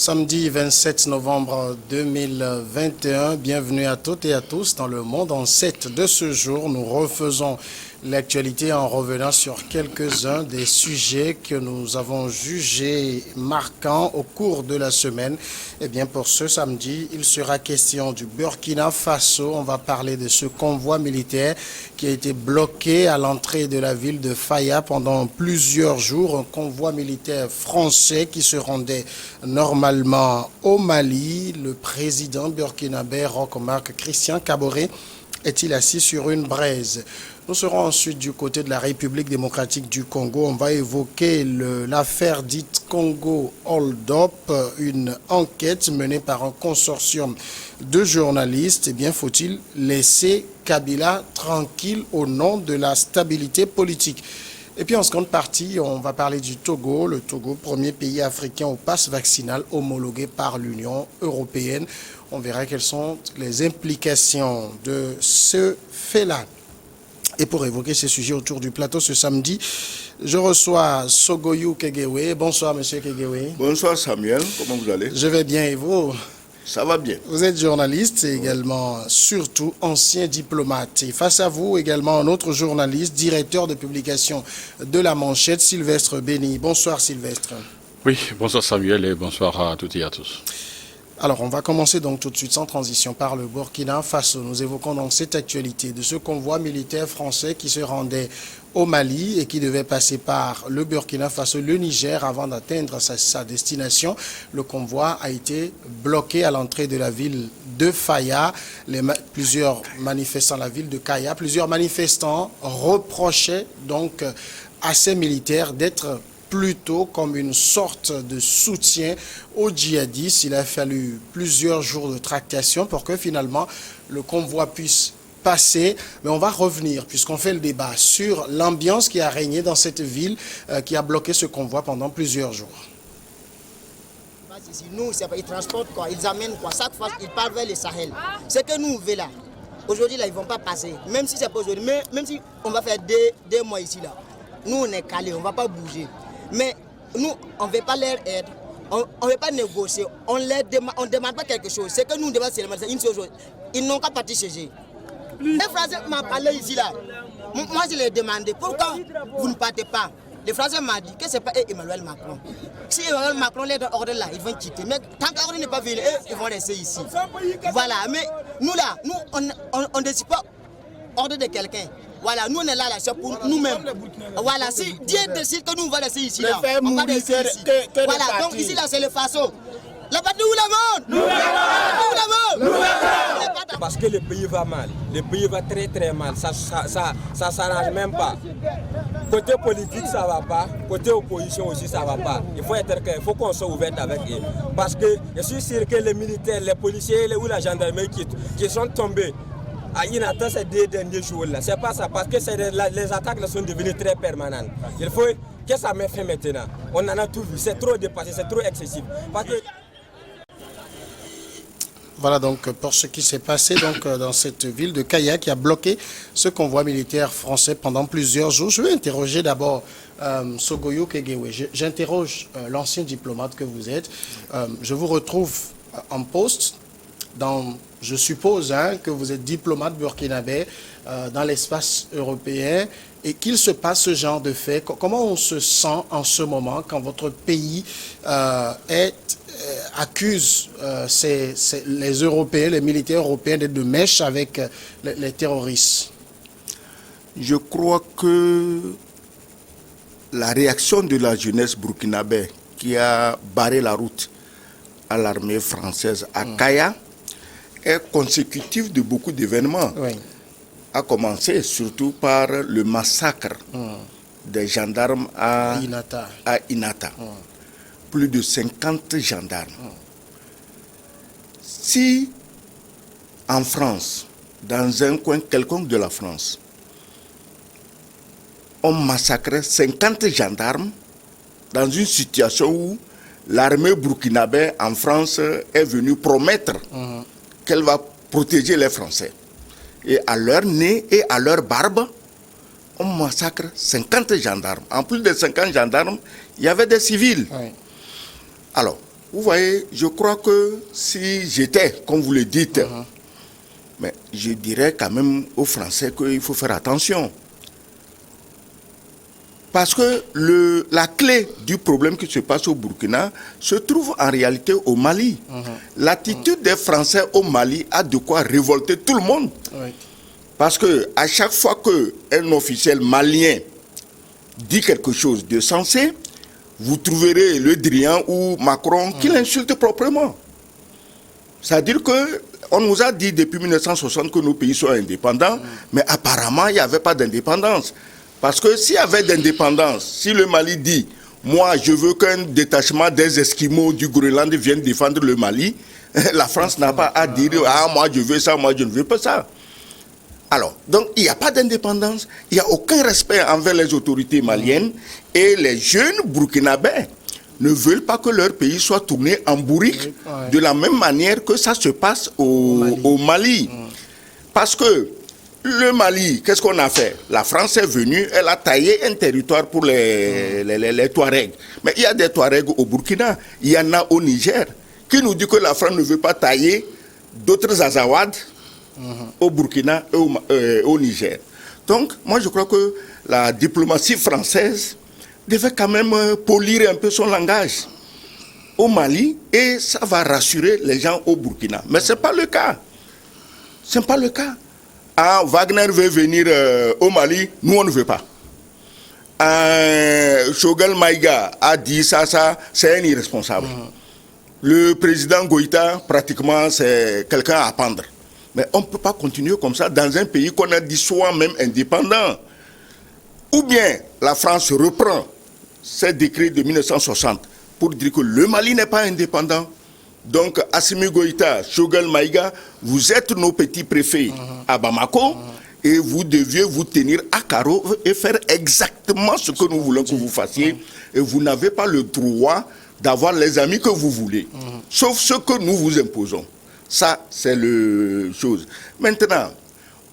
Samedi 27 novembre 2021, bienvenue à toutes et à tous dans le monde en 7 de ce jour. Nous refaisons l'actualité en revenant sur quelques-uns des sujets que nous avons jugés marquants au cours de la semaine. Eh bien, pour ce samedi, il sera question du Burkina Faso. On va parler de ce convoi militaire qui a été bloqué à l'entrée de la ville de Faya pendant plusieurs jours. Un convoi militaire français qui se rendait normalement au Mali. Le président burkinabé Roch-Marc Christian Kaboré est-il assis sur une braise? Nous serons ensuite du côté de la République démocratique du Congo. On va évoquer l'affaire dite Congo Hold Up, une enquête menée par un consortium de journalistes. Eh bien, faut-il laisser Kabila tranquille au nom de la stabilité politique? Et puis en seconde partie, on va parler du Togo. Le Togo, premier pays africain au pass vaccinal homologué par l'Union européenne. On verra quelles sont les implications de ce fait-là. Et pour évoquer ces sujets autour du plateau ce samedi, je reçois Sogoyou Kegewe. Bonsoir, monsieur Kegewe. Bonsoir, Samuel. Comment vous allez? Je vais bien, et vous? Ça va bien. Vous êtes journaliste et également, surtout, ancien diplomate. Et face à vous, également, un autre journaliste, directeur de publication de La Manchette, Sylvestre Béni. Bonsoir, Sylvestre. Oui, bonsoir Samuel et bonsoir à toutes et à tous. Alors, on va commencer donc tout de suite sans transition par le Burkina Faso. Nous évoquons donc cette actualité de ce convoi militaire français qui se rendait au Mali et qui devait passer par le Burkina Faso, le Niger, avant d'atteindre sa destination. Le convoi a été bloqué à l'entrée de la ville de Faya. Plusieurs manifestants, la ville de Kaya, plusieurs manifestants reprochaient donc à ces militaires d'être plutôt comme une sorte de soutien aux djihadistes. Il a fallu plusieurs jours de tractation pour que finalement le convoi puisse passer. Mais on va revenir, puisqu'on fait le débat, sur l'ambiance qui a régné dans cette ville qui a bloqué ce convoi pendant plusieurs jours. Nous, ils transportent quoi? Ils amènent quoi? Chaque fois, ils partent vers le Sahel. C'est que nous, on veut là. Aujourd'hui, là, ils ne vont pas passer. Même si c'est pas aujourd'hui, même si on va faire deux mois ici, là. Nous, on est calés, on ne va pas bouger. Mais nous, on ne veut pas leur aide, on ne veut pas négocier, on ne demande pas quelque chose. C'est que nous, on demande seulement une seule chose. Ils n'ont qu'à partir chez eux. Les Français m'ont parlé ici, là. Moi, je leur ai demandé, pourquoi vous ne partez pas? Les Français m'ont dit que ce n'est pas Emmanuel Macron. Si Emmanuel Macron les donne ordre là, ils vont quitter. Mais tant qu'ordre n'est pas venu, ils vont rester ici. Voilà, mais nous là, on ne décide pas ordre de quelqu'un. Voilà, nous on est là, c'est pour nous-mêmes. Voilà, si Dieu décide que nous on va rester ici, là, on va rester ici. Voilà, donc ici là c'est le Faso. La patrie où la monde? Parce que le pays va mal, le pays va très très mal, ça s'arrange même pas. Côté politique ça va pas, côté opposition aussi ça va pas. Il faut être clair, il faut qu'on soit ouvert avec eux. Parce que je suis sûr que les militaires, les policiers ou la gendarmerie qui sont tombés à Inata ces 2 derniers jours-là, c'est pas ça, parce que les attaques là sont devenues très permanentes. Il faut que ça me fait maintenant. On en a tout vu, c'est trop dépassé, c'est trop excessif. Parce que... Voilà donc pour ce qui s'est passé donc dans cette ville de Kaya qui a bloqué ce convoi militaire français pendant plusieurs jours. Je vais interroger d'abord Sogoyou Kegewe. J'interroge l'ancien diplomate que vous êtes. Je vous retrouve en poste je suppose que vous êtes diplomate burkinabé dans l'espace européen et qu'il se passe ce genre de fait. Comment on se sent en ce moment quand votre pays accuse les Européens, les militaires européens d'être de mèche avec les terroristes? Je crois que la réaction de la jeunesse burkinabé qui a barré la route à l'armée française à Kaya est consécutive de beaucoup d'événements. Oui. A commencer surtout par le massacre des gendarmes à Inata. Plus de 50 gendarmes. Si en France, dans un coin quelconque de la France, on massacrait 50 gendarmes dans une situation où l'armée burkinabé en France est venue promettre qu'elle va protéger les Français. Et à leur nez et à leur barbe, on massacre 50 gendarmes. En plus de 50 gendarmes, il y avait des civils. Oui. Alors, Vous voyez, je crois que si j'étais, comme vous le dites, mais je dirais quand même aux Français qu'il faut faire attention. Parce que la clé du problème qui se passe au Burkina se trouve en réalité au Mali. L'attitude des Français au Mali a de quoi révolter tout le monde. Oui. Parce que à chaque fois qu'un officiel malien dit quelque chose de sensé, vous trouverez Le Drian ou Macron qui l'insulte proprement. C'est-à-dire qu'on nous a dit depuis 1960 que nos pays sont indépendants, mais apparemment il n'y avait pas d'indépendance. Parce que s'il y avait d'indépendance, si le Mali dit « moi je veux qu'un détachement des Esquimaux du Groenland vienne défendre le Mali », la France n'a pas à dire « ah moi je veux ça, moi je ne veux pas ça ». Alors, donc il n'y a pas d'indépendance, il n'y a aucun respect envers les autorités maliennes et les jeunes burkinabés ne veulent pas que leur pays soit tourné en bourrique de la même manière que ça se passe au Mali. Parce que le Mali, qu'est-ce qu'on a fait? La France est venue, elle a taillé un territoire pour les Touaregs. Mais il y a des Touaregs au Burkina, il y en a au Niger. Qui nous dit que la France ne veut pas tailler d'autres Azawad au Burkina et au Niger? Donc, moi je crois que la diplomatie française devait quand même polir un peu son langage au Mali et ça va rassurer les gens au Burkina. Mais ce n'est pas le cas. Ce n'est pas le cas. Ah, Wagner veut venir au Mali, nous on ne veut pas. Choguel Maïga a dit ça, c'est un irresponsable. Le président Goïta, pratiquement, c'est quelqu'un à pendre. Mais on ne peut pas continuer comme ça dans un pays qu'on a dit soi-même indépendant. Ou bien la France reprend ses décrets de 1960 pour dire que le Mali n'est pas indépendant. Donc, Assimi Goïta, Choguel Maïga, vous êtes nos petits préfets à Bamako et vous deviez vous tenir à carreau et faire exactement ce que nous voulons que vous fassiez. Et vous n'avez pas le droit d'avoir les amis que vous voulez, sauf ce que nous vous imposons. Ça, c'est la chose. Maintenant,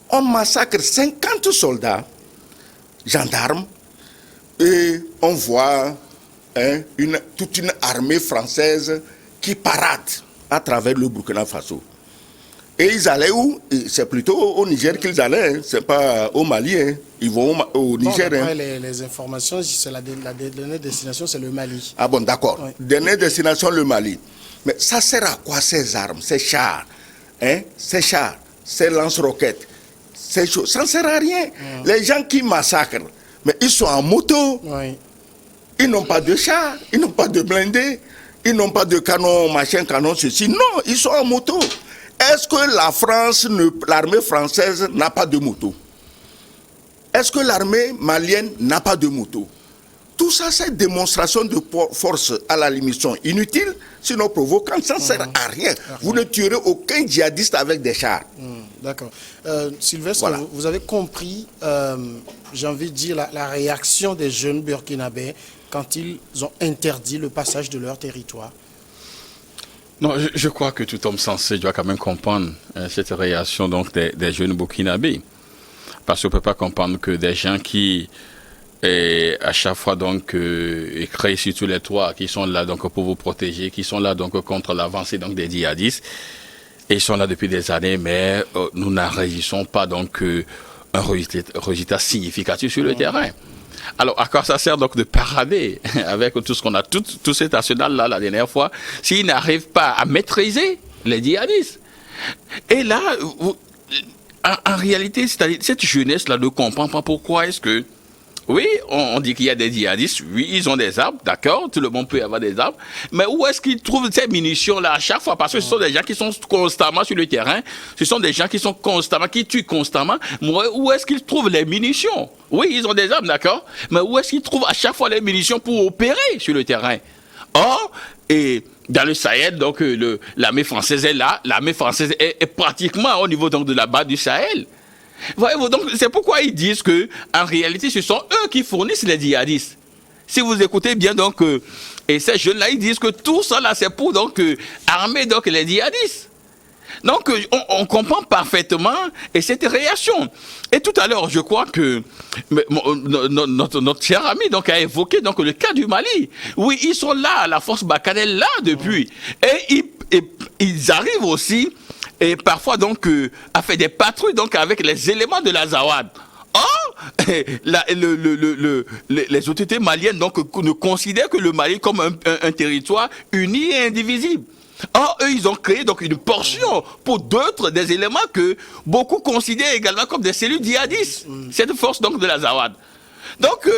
on massacre 50 soldats, gendarmes, et on voit toute une armée française qui parade à travers le Burkina Faso. Et ils allaient où? C'est plutôt au Niger qu'ils allaient, hein. C'est pas au Mali. Hein. Ils vont au Niger. Bon, les informations, c'est la dernière destination, c'est le Mali. Ah bon, d'accord. Oui. Dernière destination, le Mali. Mais ça sert à quoi ces armes, ces chars, hein? Ces chars, ces lance-roquettes, ces choses, ça ne sert à rien. Les gens qui massacrent, mais ils sont en moto. Oui. Ils n'ont pas de chars, ils n'ont pas de blindés. Ils n'ont pas de canon, machin, canon, ceci. Non, ils sont en moto. Est-ce que l'armée française n'a pas de moto? Est-ce que l'armée malienne n'a pas de moto? Tout ça, c'est démonstration de force à la limite sont inutiles, sinon provocantes, ça ne sert à rien. Vous ne tuerez aucun djihadiste avec des chars. D'accord. Sylvestre, Voilà. vous avez compris, j'ai envie de dire, la réaction des jeunes burkinabés quand ils ont interdit le passage de leur territoire? Non, je crois que tout homme sensé doit quand même comprendre cette réaction donc des jeunes burkinabés. Parce qu'on ne peut pas comprendre que des gens qui, à chaque fois donc, créent sur tous les toits, qui sont là donc pour vous protéger, qui sont là donc contre l'avancée donc des djihadistes, et ils sont là depuis des années, mais nous n'enregistrons pas donc un résultat significatif sur le terrain. Alors, à quoi ça sert donc de parader avec tout ce qu'on a, tout cet arsenal-là, la dernière fois, s'ils n'arrivent pas à maîtriser les djihadistes? Et là, en réalité, cette jeunesse-là ne comprend pas pourquoi est-ce que, oui, on dit qu'il y a des djihadistes, oui, ils ont des armes, d'accord, tout le monde peut avoir des armes, mais où est-ce qu'ils trouvent ces munitions-là à chaque fois? Parce que ce sont des gens qui sont constamment sur le terrain, ce sont des gens qui tuent constamment, mais où est-ce qu'ils trouvent les munitions? Oui, ils ont des armes, d'accord, mais où est-ce qu'ils trouvent à chaque fois les munitions pour opérer sur le terrain? Or, et dans le Sahel, donc l'armée française est là, l'armée française est pratiquement au niveau donc, de la base du Sahel. Voyez-vous, donc c'est pourquoi ils disent que en réalité ce sont eux qui fournissent les djihadistes. Si vous écoutez bien donc et ces jeunes-là ils disent que tout ça là c'est pour donc armer donc les djihadistes. Donc, on comprend parfaitement et cette réaction. Et tout à l'heure, je crois que notre cher ami donc, a évoqué donc, le cas du Mali. Oui, ils sont là, la force Bakanel là depuis. Et ils arrivent aussi, et parfois donc, à faire des patrouilles donc, avec les éléments de la Zawad. Or, les autorités maliennes donc, ne considèrent que le Mali comme un territoire uni et indivisible. Or, eux, ils ont créé donc une portion pour d'autres des éléments que beaucoup considèrent également comme des cellules djihadistes. Cette force donc de la Zawad. Donc,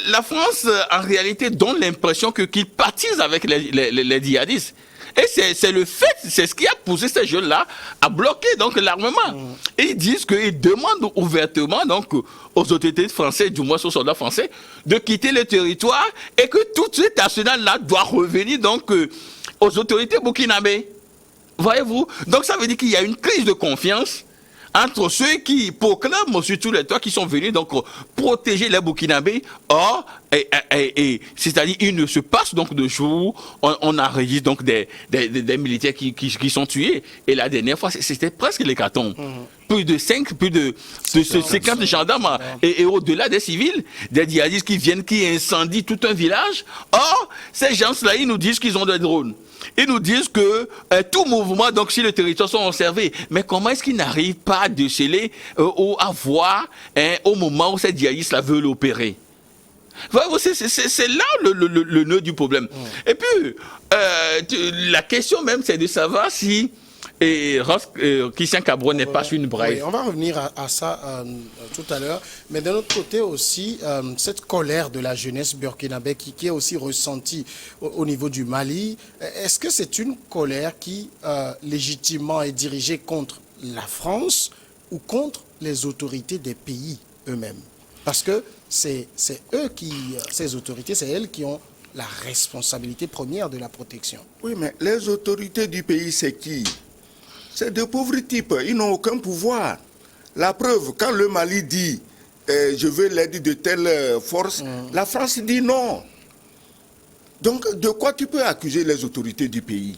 la France, en réalité, donne l'impression qu'ils partisent avec les djihadistes. Et c'est le fait, c'est ce qui a poussé ces jeunes-là à bloquer donc l'armement. Et ils disent qu'ils demandent ouvertement donc aux autorités françaises, du moins aux soldats français, de quitter le territoire et que tout cet arsenal-là doit revenir donc aux autorités burkinabées. Voyez-vous? Donc ça veut dire qu'il y a une crise de confiance entre ceux qui proclament sur tous les toits qui sont venus donc protéger les Burkinabés. Or, c'est-à-dire il ne se passe donc de jours, on enregistre donc des militaires qui sont tués. Et la dernière fois, c'était presque l'hécatombe. Plus de 50 gendarmes et au-delà des civils, des djihadistes qui viennent, qui incendient tout un village. Or, ces gens-là, ils nous disent qu'ils ont des drones. Ils nous disent que tout mouvement, donc si le territoire sont observés, mais comment est-ce qu'ils n'arrivent pas à déceler ou à voir au moment où ces djihadistes-là veulent opérer? C'est là le nœud du problème. Et puis, la question même, c'est de savoir si Christian Cabron n'est pas sur une braille. Oui, on va revenir à ça tout à l'heure. Mais d'un autre côté aussi, cette colère de la jeunesse burkinabé qui est aussi ressentie au niveau du Mali, est-ce que c'est une colère qui légitimement est dirigée contre la France ou contre les autorités des pays eux-mêmes? Parce que c'est eux ces autorités, c'est elles qui ont la responsabilité première de la protection. Oui, mais les autorités du pays, c'est qui? C'est de pauvres types, ils n'ont aucun pouvoir. La preuve, quand le Mali dit je veux l'aide de telle force, la France dit non. Donc, de quoi tu peux accuser les autorités du pays?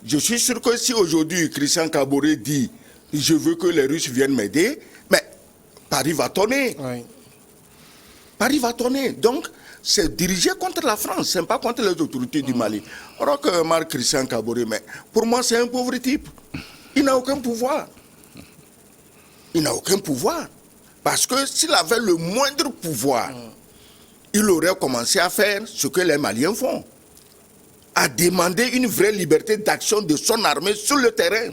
Je suis sûr que si aujourd'hui Christian Kaboré dit je veux que les Russes viennent m'aider, mais Paris va tonner. Oui. Paris va tonner. Donc, c'est dirigé contre la France, ce n'est pas contre les autorités du Mali. Alors que Marc Christian Kaboré, mais pour moi, c'est un pauvre type. Il n'a aucun pouvoir. Il n'a aucun pouvoir. Parce que s'il avait le moindre pouvoir, il aurait commencé à faire ce que les Maliens font. À demander une vraie liberté d'action de son armée sur le terrain.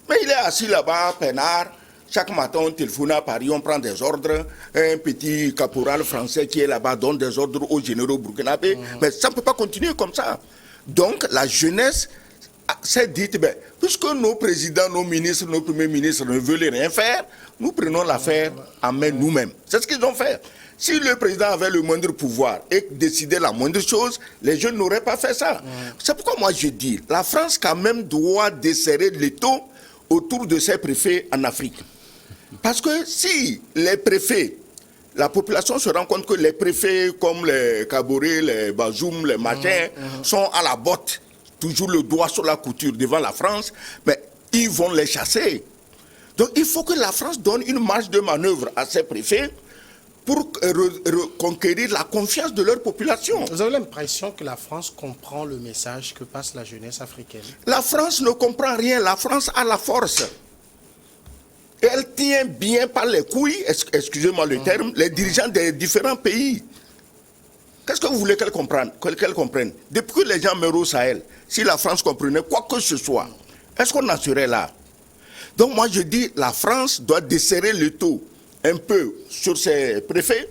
Mais il est assis là-bas, peinard. Chaque matin, on téléphone à Paris, on prend des ordres. Un petit caporal français qui est là-bas donne des ordres aux généraux burkinabés. Mais ça ne peut pas continuer comme ça. Donc, la jeunesse s'est dit, puisque nos présidents, nos ministres, nos premiers ministres ne veulent rien faire, nous prenons l'affaire en main nous-mêmes. C'est ce qu'ils ont fait. Si le président avait le moindre pouvoir et décidait la moindre chose, les jeunes n'auraient pas fait ça. C'est pourquoi moi je dis, la France quand même doit desserrer l'étau autour de ses préfets en Afrique. Parce que si les préfets, la population se rend compte que les préfets comme les Kaboré, les Bazoum, les machins sont à la botte, toujours le doigt sur la couture devant la France, mais ils vont les chasser. Donc il faut que la France donne une marge de manœuvre à ses préfets pour reconquérir la confiance de leur population. Vous avez l'impression que la France comprend le message que passe la jeunesse africaine? La France ne comprend rien, la France a la force. Et elle tient bien par les couilles, excusez-moi le terme, les dirigeants des différents pays. Qu'est-ce que vous voulez qu'elle comprenne? Depuis que les gens meurent au Sahel, si la France comprenait quoi que ce soit, est-ce qu'on en serait là? Donc moi je dis, la France doit desserrer le taux un peu sur ses préfets,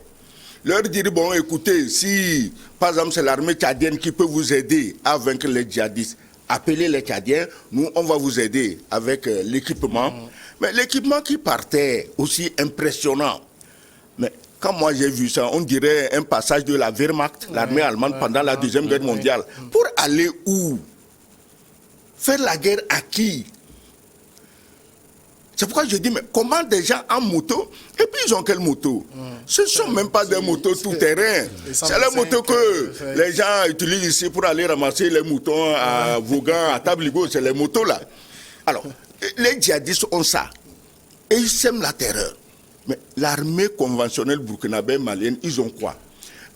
leur dire, bon écoutez, si par exemple c'est l'armée tchadienne qui peut vous aider à vaincre les djihadistes, appelez les Tchadiens, nous on va vous aider avec l'équipement. Mais l'équipement qui partait, aussi impressionnant. Mais quand moi j'ai vu ça, on dirait un passage de la Wehrmacht, l'armée allemande pendant la Deuxième Guerre mondiale. Pour aller où? Faire la guerre à qui? C'est pourquoi je dis, mais comment des gens en moto, et puis ils ont quelle moto? Ce ne sont même pas des motos tout-terrain. C'est les motos que les gens utilisent ici pour aller ramasser les moutons à Vaughan, à Tabligo, c'est les motos là. Alors, les djihadistes ont ça. Et ils sèment la terreur. Mais l'armée conventionnelle burkinabé malienne, ils ont quoi?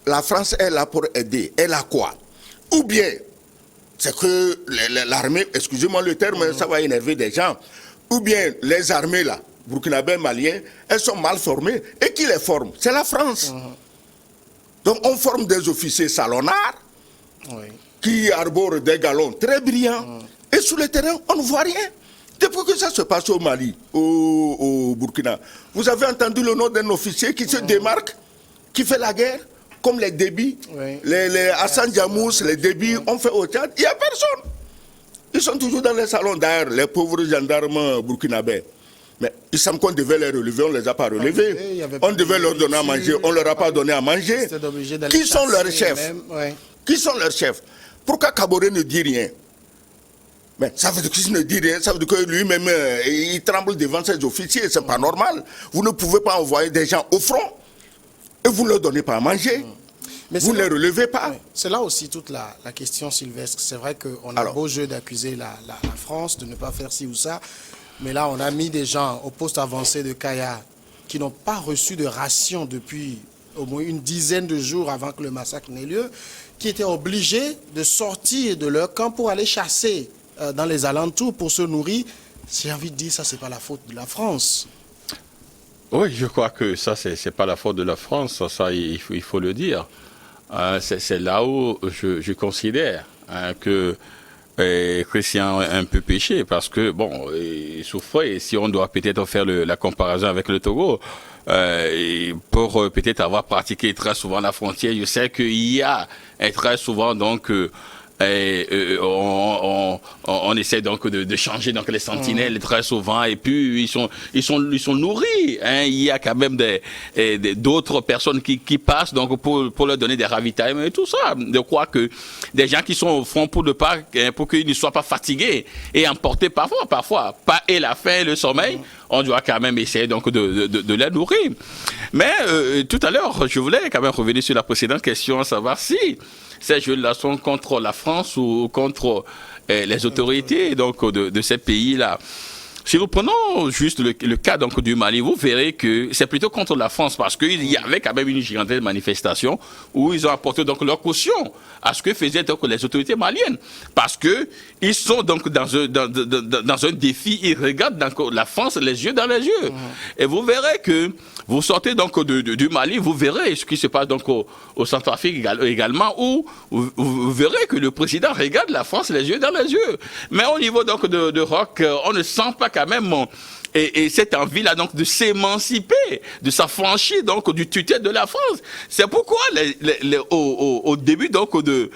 La France est là pour aider. Elle a quoi? Ou bien, c'est que l'armée, excusez-moi le terme, ça va énerver des gens. Ou bien, les armées là, burkinabé maliens, elles sont mal formées. Et qui les forme? C'est la France. Donc on forme des officiers salonnards qui arborent des galons très brillants. Et sur le terrain, on ne voit rien. Depuis que ça se passe au Mali, au Burkina, vous avez entendu le nom d'un officier qui se démarque, qui fait la guerre, comme les débits, les Hassan Diamous, les débits ont fait au Tchad. Il n'y a personne. Ils sont toujours dans les salons d'ailleurs, les pauvres gendarmes burkinabés. Mais il semble qu'on devait les relever, on ne les a pas relevés. On devait leur donner à manger, on ne leur a pas donné à manger. Qui sont leurs chefs? Qui sont leurs chefs? Pourquoi Kaboré ne dit rien? Mais ça veut dire qu'il ne dit rien, ça veut dire que lui-même, il tremble devant ses officiers, c'est pas normal. Vous ne pouvez pas envoyer des gens au front et vous ne leur donnez pas à manger. Mais vous ne les relevez pas. C'est là aussi toute la question, Sylvestre. C'est vrai qu'on a beau jeu d'accuser la France de ne pas faire ci ou ça, mais là on a mis des gens au poste avancé de Kaya qui n'ont pas reçu de ration depuis au moins une dizaine de jours avant que le massacre n'ait lieu, qui étaient obligés de sortir de leur camp pour aller chasser dans les alentours pour se nourrir. J'ai envie de dire, ça, c'est pas la faute de la France. Oui, je crois que ça, c'est pas la faute de la France, ça, il faut le dire. C'est là où je considère que Christian a un peu péché, parce que, bon, il souffrait, si on doit peut-être faire la comparaison avec le Togo, pour peut-être avoir pratiqué très souvent la frontière, je sais qu'il y a très souvent, donc, on essaie donc de changer donc les sentinelles très souvent, et puis ils sont nourris, hein. Il y a quand même d'autres personnes qui passent donc pour leur donner des ravitaillements et tout ça. Je crois que des gens qui sont au front pour qu'ils ne soient pas fatigués et emportés parfois pas et la faim et le sommeil, on doit quand même essayer donc de les nourrir. Mais tout à l'heure, je voulais quand même revenir sur la précédente question, à savoir si ces jeux-là sont contre la France ou contre les autorités donc de ces pays-là. Si nous prenons juste le cas donc du Mali, vous verrez que c'est plutôt contre la France, parce qu'il y avait quand même une gigantesque manifestation où ils ont apporté donc leur caution à ce que faisaient donc les autorités maliennes, parce que ils sont donc dans un défi, ils regardent donc la France les yeux dans les yeux. Et vous verrez que vous sortez donc du Mali, vous verrez ce qui se passe donc au Centrafrique également, où vous verrez que le président regarde la France les yeux dans les yeux. Mais au niveau donc de Roch, on ne sent pas quand même et cette envie-là donc de s'émanciper, de s'affranchir donc du tutelle de la France. C'est pourquoi au début donc des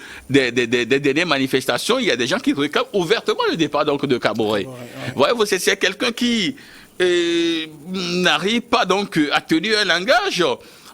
dernières manifestations, il y a des gens qui réclament ouvertement le départ donc de Kaboré. Voyez-vous, c'est quelqu'un qui n'arrive pas donc à tenir un langage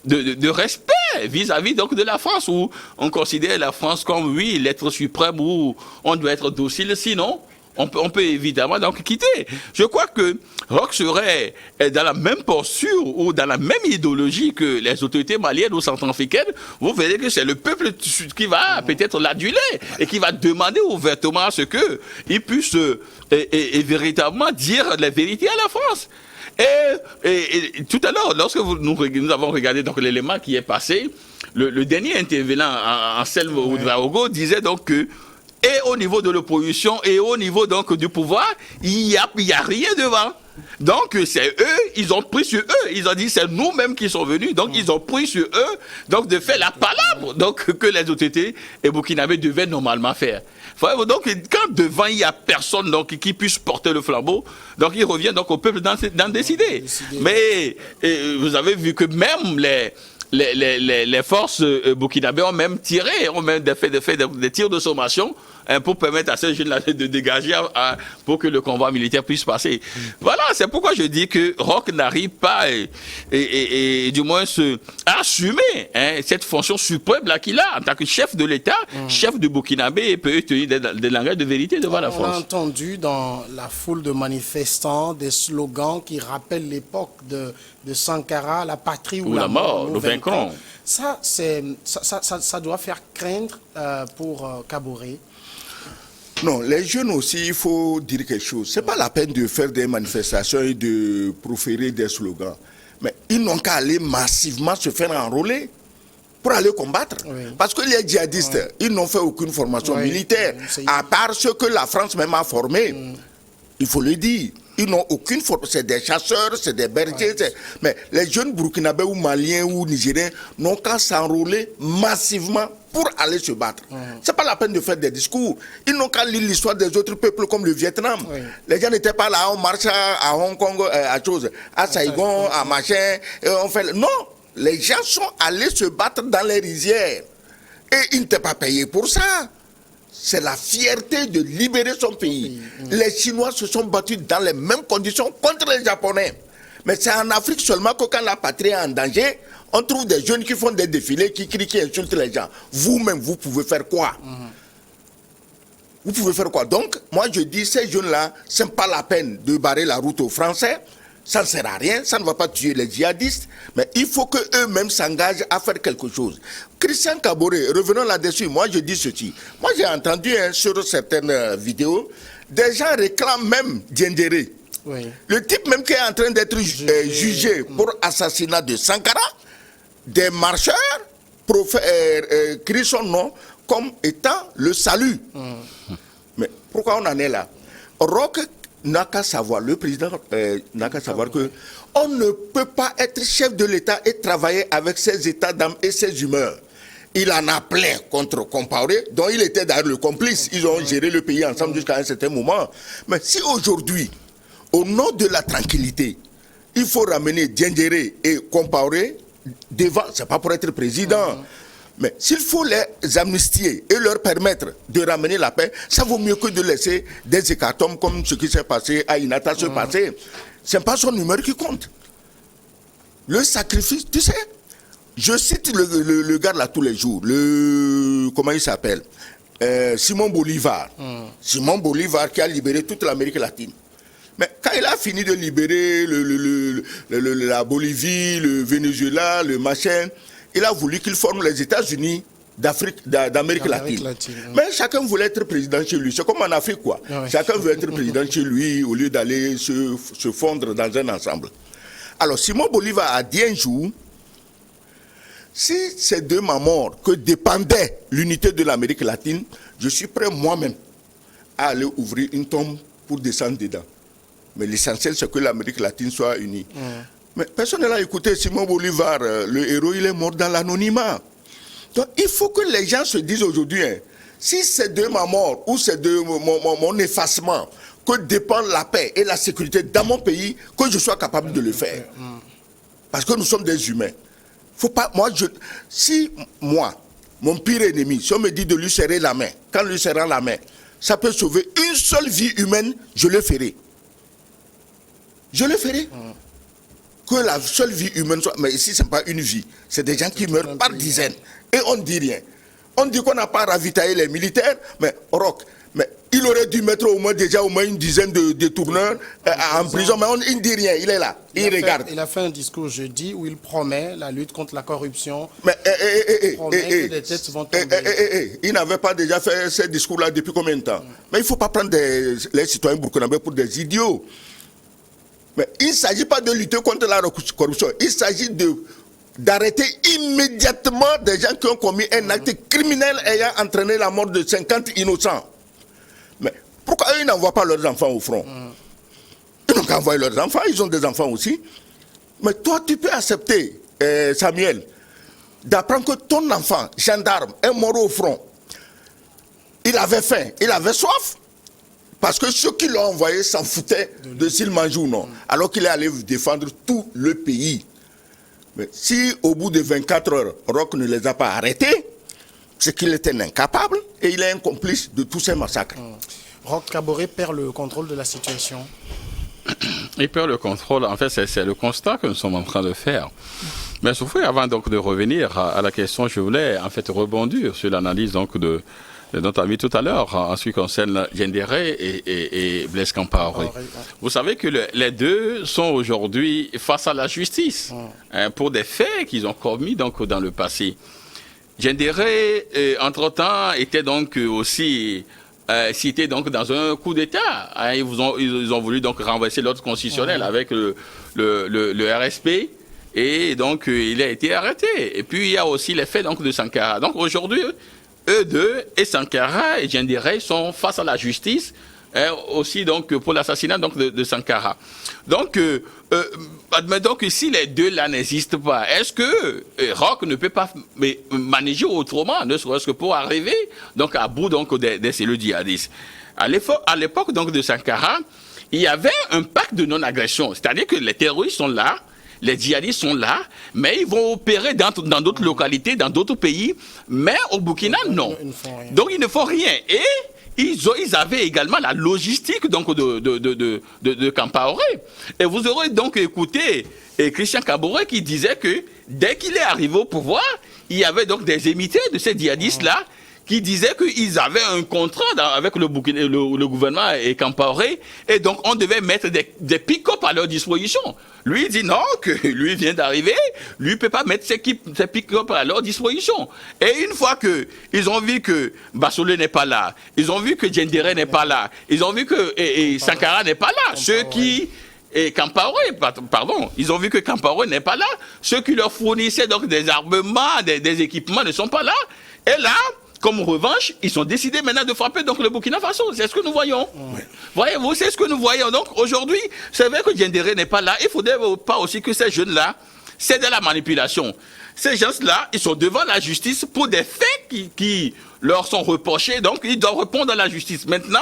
de respect vis-à-vis donc de la France, où on considère la France comme, oui, l'être suprême, où on doit être docile, sinon on peut évidemment donc quitter. Je crois que Roch serait dans la même posture ou dans la même idéologie que les autorités maliennes ou centrafricaines. Vous verrez que c'est le peuple qui va peut-être l'aduler et qui va demander ouvertement à ce qu'il puisse véritablement dire la vérité à la France. Et tout à l'heure, lorsque nous avons regardé donc l'élément qui est passé, le dernier intervenant, Anselme Ouedraogo, disait donc que et au niveau de l'opposition et au niveau donc du pouvoir, il y a rien devant. Donc c'est eux, ils ont pris sur eux, ils ont dit c'est nous-mêmes qui sont venus, donc ils ont pris sur eux donc de faire la palabre donc que les autorités et burkinabés devaient normalement faire. Donc quand devant il y a personne donc qui puisse porter le flambeau, donc il revient donc au peuple d'en décider. Mais vous avez vu que même les forces burkinabées ont même tiré, ont même fait des tirs de sommation pour permettre à ces jeunes-là de dégager pour que le convoi militaire puisse passer. Voilà, c'est pourquoi je dis que Roch n'arrive pas et du moins à assumer cette fonction suprême-là qu'il a en tant que chef de l'État, chef de Burkinabé, et peut tenir des langages de vérité devant la France. On a entendu dans la foule de manifestants des slogans qui rappellent l'époque de Sankara, la patrie ou la mort, nous vaincrons. Ça doit faire craindre pour Kaboré. Non, les jeunes aussi, il faut dire quelque chose. C'est pas la peine de faire des manifestations et de proférer des slogans. Mais ils n'ont qu'à aller massivement se faire enrôler pour aller combattre. Oui. Parce que les djihadistes, ils n'ont fait aucune formation militaire, à part ce que la France même a formé. Il faut le dire. Ils n'ont aucune formation. C'est des chasseurs, c'est des bergers. Mais les jeunes burkinabés ou maliens ou nigériens n'ont qu'à s'enrôler massivement pour aller se battre. C'est pas la peine de faire des discours. Ils n'ont qu'à lire l'histoire des autres peuples comme le Vietnam. Les gens n'étaient pas là, on marche à Hong Kong, à Saigon, à machin, et on fait... Non, les gens sont allés se battre dans les rizières. Et ils n'étaient pas payés pour ça. C'est la fierté de libérer son pays. Les Chinois se sont battus dans les mêmes conditions contre les Japonais. Mais c'est en Afrique seulement que quand la patrie est en danger, on trouve des jeunes qui font des défilés, qui crient, qui insultent les gens. Vous-même, vous pouvez faire quoi? Vous pouvez faire quoi? Donc, moi je dis, ces jeunes-là, ce n'est pas la peine de barrer la route aux Français. Ça ne sert à rien, ça ne va pas tuer les djihadistes, mais il faut qu'eux-mêmes s'engagent à faire quelque chose. Christian Kaboré, revenons là-dessus, moi je dis ceci. Moi j'ai entendu sur certaines vidéos, des gens réclament même Diendéré. Oui. Le type même qui est en train d'être jugé pour assassinat de Sankara, des marcheurs crient son nom comme étant le salut. Mais pourquoi on en est là? Roch n'a qu'à savoir, le président n'a qu'à savoir que on ne peut pas être chef de l'État et travailler avec ses états d'âme et ses humeurs. Il en a plein contre Compaoré, dont il était d'ailleurs le complice. Ils ont géré le pays ensemble jusqu'à un certain moment. Mais si aujourd'hui, au nom de la tranquillité, il faut ramener Diendéré et Compaoré devant, c'est pas pour être président. Mais s'il faut les amnistier et leur permettre de ramener la paix, ça vaut mieux que de laisser des hécatombes comme ce qui s'est passé à Inata se passer. Ce n'est pas son humeur qui compte. Le sacrifice, tu sais, je cite le gars là tous les jours, comment il s'appelle, Simon Bolivar. Simon Bolivar qui a libéré toute l'Amérique latine. Mais quand il a fini de libérer la Bolivie, le Venezuela, le machin, il a voulu qu'il forme les États-Unis d'Amérique latine. Mais chacun voulait être président chez lui. C'est comme en Afrique, quoi. Ouais. Chacun veut être président chez lui au lieu d'aller se fondre dans un ensemble. Alors, Simon Bolivar a dit un jour, si c'est de ma mort que dépendait l'unité de l'Amérique latine, je suis prêt moi-même à aller ouvrir une tombe pour descendre dedans. Mais l'essentiel, c'est que l'Amérique latine soit unie. Mais personne n'a écouté Simon Bolivar, le héros, il est mort dans l'anonymat. Donc il faut que les gens se disent aujourd'hui, si c'est de ma mort ou c'est de mon effacement que dépend la paix et la sécurité dans mon pays, que je sois capable de le faire. Parce que nous sommes des humains. Faut pas, si moi, mon pire ennemi, si on me dit de lui serrer la main, quand lui serrant la main, ça peut sauver une seule vie humaine, je le ferai. Je le ferai. Que la seule vie humaine soit... Mais ici, ce n'est pas une vie. C'est des gens qui meurent par dizaines. Et on ne dit rien. On dit qu'on n'a pas ravitaillé les militaires, mais Roch, mais il aurait dû mettre au moins une dizaine de détourneurs en prison, mais il ne dit rien, il est là, il regarde. Il a fait un discours jeudi où il promet la lutte contre la corruption. Mais il promet que des têtes vont tomber. Il n'avait pas déjà fait ce discours-là depuis combien de temps? Mais il ne faut pas prendre les citoyens burkinabés pour des idiots. Mais il ne s'agit pas de lutter contre la corruption. Il s'agit d'arrêter immédiatement des gens qui ont commis un acte criminel ayant entraîné la mort de 50 innocents. Mais pourquoi eux, ils n'envoient pas leurs enfants au front? Ils n'ont qu'à envoyer leurs enfants, ils ont des enfants aussi. Mais toi, tu peux accepter, Samuel, d'apprendre que ton enfant, gendarme, est mort au front. Il avait faim, il avait soif. Parce que ceux qui l'ont envoyé s'en foutaient de s'il mangeait ou non. Alors qu'il est allé défendre tout le pays. Mais si au bout de 24 heures, Roch ne les a pas arrêtés, c'est qu'il était incapable et il est un complice de tous ces massacres. Roch Kaboré perd le contrôle de la situation. Il perd le contrôle. En fait, c'est le constat que nous sommes en train de faire. Mais sauf avant donc de revenir à la question, je voulais en fait rebondir sur l'analyse donc de notre ami tout à l'heure en ce qui concerne Diendéré et Blaise Compaoré. Vous savez que les deux sont aujourd'hui face à la justice pour des faits qu'ils ont commis donc dans le passé. Diendéré, entre-temps, était donc aussi cité donc dans un coup d'État. Hein, ils ont voulu donc renverser l'ordre constitutionnel avec le RSP. Et donc, il a été arrêté. Et puis, il y a aussi les faits donc, de Sankara. Donc, aujourd'hui, eux deux, et Sankara et Diendéré sont face à la justice, aussi donc, pour l'assassinat donc, de Sankara. Donc, admettons que si les deux là n'existent pas, est-ce que Roch ne peut pas manager autrement, ne serait-ce que pour arriver donc, à bout donc, des cellules djihadistes? À l'époque donc, de Sankara, il y avait un pacte de non-agression. C'est-à-dire que les terroristes sont là, les djihadistes sont là, mais ils vont opérer dans d'autres localités, dans d'autres pays, mais au Burkina, non. Donc, ils ne font rien. Et ils avaient également la logistique donc, de Kampaoré. Et vous aurez donc écouté Christian Kaboré qui disait que dès qu'il est arrivé au pouvoir, il y avait donc des émités de ces djihadistes-là qui disaient qu'ils avaient un contrat avec le gouvernement et Kampaoré, et donc on devait mettre des pick-up à leur disposition. Lui, il dit non, que lui vient d'arriver, lui ne peut pas mettre ses pick-up à leur disposition. Et une fois qu'ils ont vu que Bassolé n'est pas là, ils ont vu que Diendéré n'est pas là, ils ont vu que Sankara n'est pas là, ceux qui... Et Kampaoré, pardon, ils ont vu que Kampaoré n'est pas là, ceux qui leur fournissaient donc des armements, des équipements ne sont pas là, et là... Comme revanche, ils ont décidé maintenant de frapper donc le Burkina Faso. C'est ce que nous voyons. Voyez-vous, c'est ce que nous voyons. Donc aujourd'hui, c'est vrai que Diendéré n'est pas là. Il ne faudrait pas aussi que ces jeunes-là, c'est de la manipulation. Ces gens-là, ils sont devant la justice pour des faits qui leur sont reprochés. Donc ils doivent répondre à la justice. Maintenant,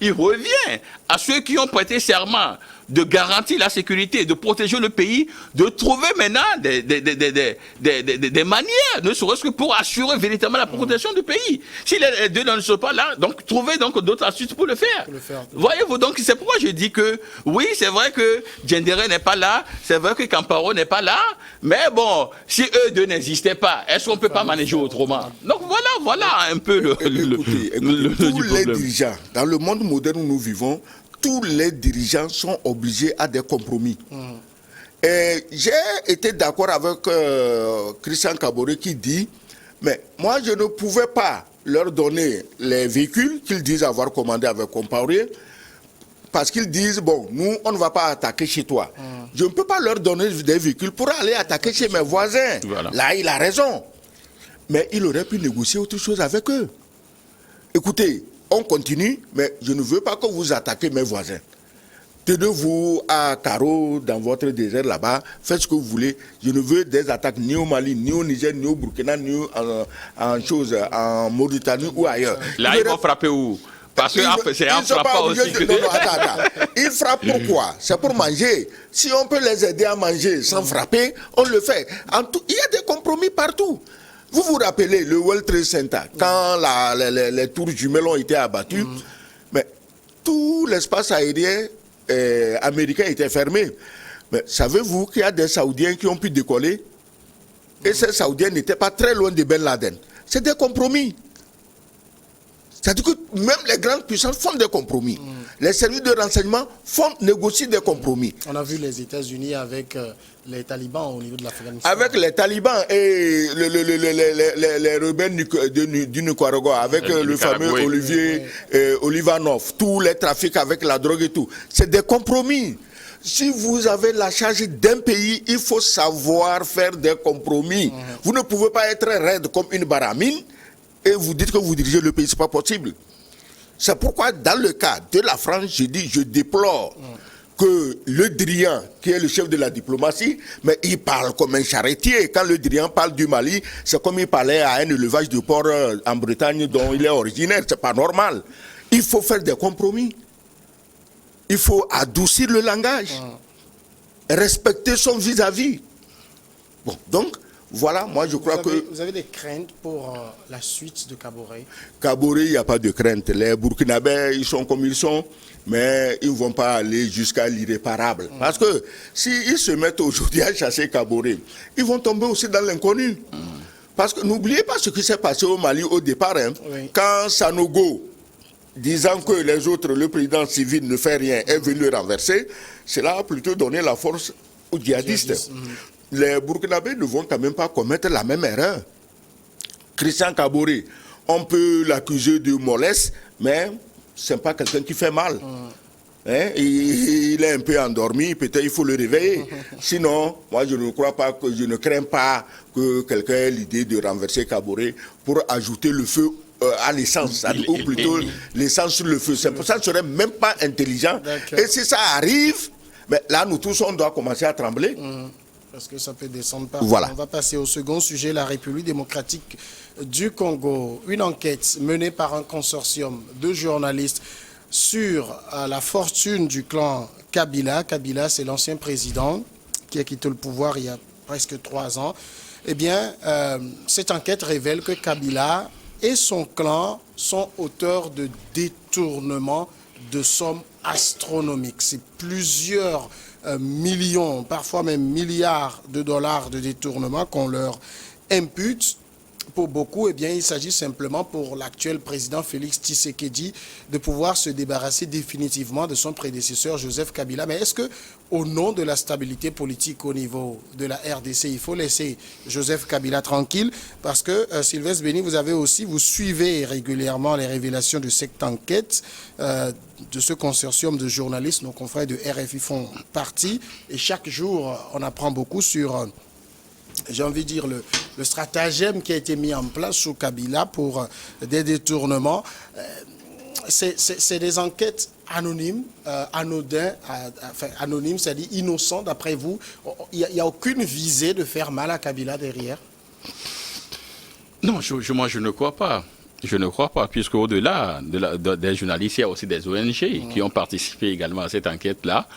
il revient à ceux qui ont prêté serment de garantir la sécurité, de protéger le pays, de trouver maintenant des manières, ne serait-ce que pour assurer véritablement la protection du pays. Si les deux ne sont pas là, donc trouvez donc d'autres astuces pour le faire. Voyez-vous, donc c'est pourquoi je dis que oui, c'est vrai que Diendéré n'est pas là, c'est vrai que Kampaoré n'est pas là, mais bon, si eux deux n'existaient pas, est-ce qu'on ne peut pas manager autrement? Donc voilà un peu écoutez, tous les dirigeants, dans le monde moderne où nous vivons, tous les dirigeants sont obligés à des compromis. Et j'ai été d'accord avec Christian Kaboré qui dit, mais moi je ne pouvais pas leur donner les véhicules qu'ils disent avoir commandés avec Kampaoré, parce qu'ils disent, bon, nous on ne va pas attaquer chez toi. Je ne peux pas leur donner des véhicules pour aller attaquer chez mes voisins. Voilà. Là il a raison. Mais il aurait pu négocier autre chose avec eux. Écoutez, on continue, mais je ne veux pas que vous attaquiez mes voisins. Tenez-vous à carreau dans votre désert là-bas, faites ce que vous voulez. Je ne veux des attaques ni au Mali, ni au Niger, ni au Burkina, ni en Mauritanie ou ailleurs. Là, ils vont frapper où? Parce que c'est en frappant aussi que... Non, attends. Ils frappent pourquoi? C'est pour manger. Si on peut les aider à manger sans frapper, on le fait. Il y a des compromis partout. Vous vous rappelez le World Trade Center, quand les tours jumelles ont été abattues, mais tout l'espace aérien américain était fermé. Mais savez-vous qu'il y a des Saoudiens qui ont pu décoller? Et ces Saoudiens n'étaient pas très loin de Ben Laden. C'est des compromis. C'est-à-dire que même les grandes puissances font des compromis. Les services de renseignement négocient des compromis. On a vu les États-Unis avec les talibans au niveau de l'Afghanistan. Avec les talibans et les rebelles du Nicaragua, avec le fameux Olivanov, tous les trafics avec la drogue et tout. C'est des compromis. Si vous avez la charge d'un pays, il faut savoir faire des compromis. Vous ne pouvez pas être raide comme une baramine et vous dites que vous dirigez le pays, ce n'est pas possible. C'est pourquoi, dans le cas de la France, je déplore que Le Drian, qui est le chef de la diplomatie, mais il parle comme un charretier. Quand Le Drian parle du Mali, c'est comme il parlait à un élevage de porc en Bretagne dont il est originaire. C'est pas normal. Il faut faire des compromis. Il faut adoucir le langage. Respecter son vis-à-vis. Bon, donc, voilà, moi je crois que... Vous avez des craintes pour la suite de Kaboré? Kaboré, il n'y a pas de crainte. Les Burkinabés, ils sont comme ils sont, mais ils ne vont pas aller jusqu'à l'irréparable. Parce que s'ils se mettent aujourd'hui à chasser Kaboré, ils vont tomber aussi dans l'inconnu. Parce que n'oubliez pas ce qui s'est passé au Mali au départ. Quand Sanogo, disant que les autres, le président civil ne fait rien, est venu le renverser, cela a plutôt donné la force aux djihadistes. Les Burkinabés ne vont quand même pas commettre la même erreur. Christian Kaboré, On peut l'accuser de mollesse, mais c'est pas quelqu'un qui fait mal. Hein? Il est un peu endormi, peut-être il faut le réveiller. Sinon, moi je ne crains pas que quelqu'un ait l'idée de renverser Kaboré pour ajouter le feu à l'essence, ou plutôt l'essence sur le feu. C'est pour ça que ce serait même pas intelligent. Et si ça arrive, mais là nous tous on doit commencer à trembler. Parce que ça peut descendre par. Voilà. On va passer au second sujet, la République démocratique du Congo. Une enquête menée par un consortium de journalistes sur la fortune du clan Kabila. Kabila, c'est l'ancien président qui a quitté le pouvoir il y a presque 3 ans. Eh bien, cette enquête révèle que Kabila et son clan sont auteurs de détournements de sommes astronomiques. C'est plusieurs millions, parfois même milliards de dollars de détournements qu'on leur impute. Pour beaucoup, eh bien, il s'agit simplement pour l'actuel président Félix Tshisekedi de pouvoir se débarrasser définitivement de son prédécesseur Joseph Kabila. Mais est-ce que, au nom de la stabilité politique au niveau de la RDC, il faut laisser Joseph Kabila tranquille? Parce que, Sylvestre Béni, vous suivez régulièrement les révélations de cette enquête, de ce consortium de journalistes. Nos confrères de RFI font partie. Et chaque jour, on apprend beaucoup sur... j'ai envie de dire, le stratagème qui a été mis en place sous Kabila pour des détournements. C'est des enquêtes anonymes, anonymes, c'est-à-dire innocents, d'après vous. Il n'y a aucune visée de faire mal à Kabila derrière? Non, moi je ne crois pas. Je ne crois pas, puisque au-delà des journalistes, il y a aussi des ONG qui ont participé également à cette enquête-là,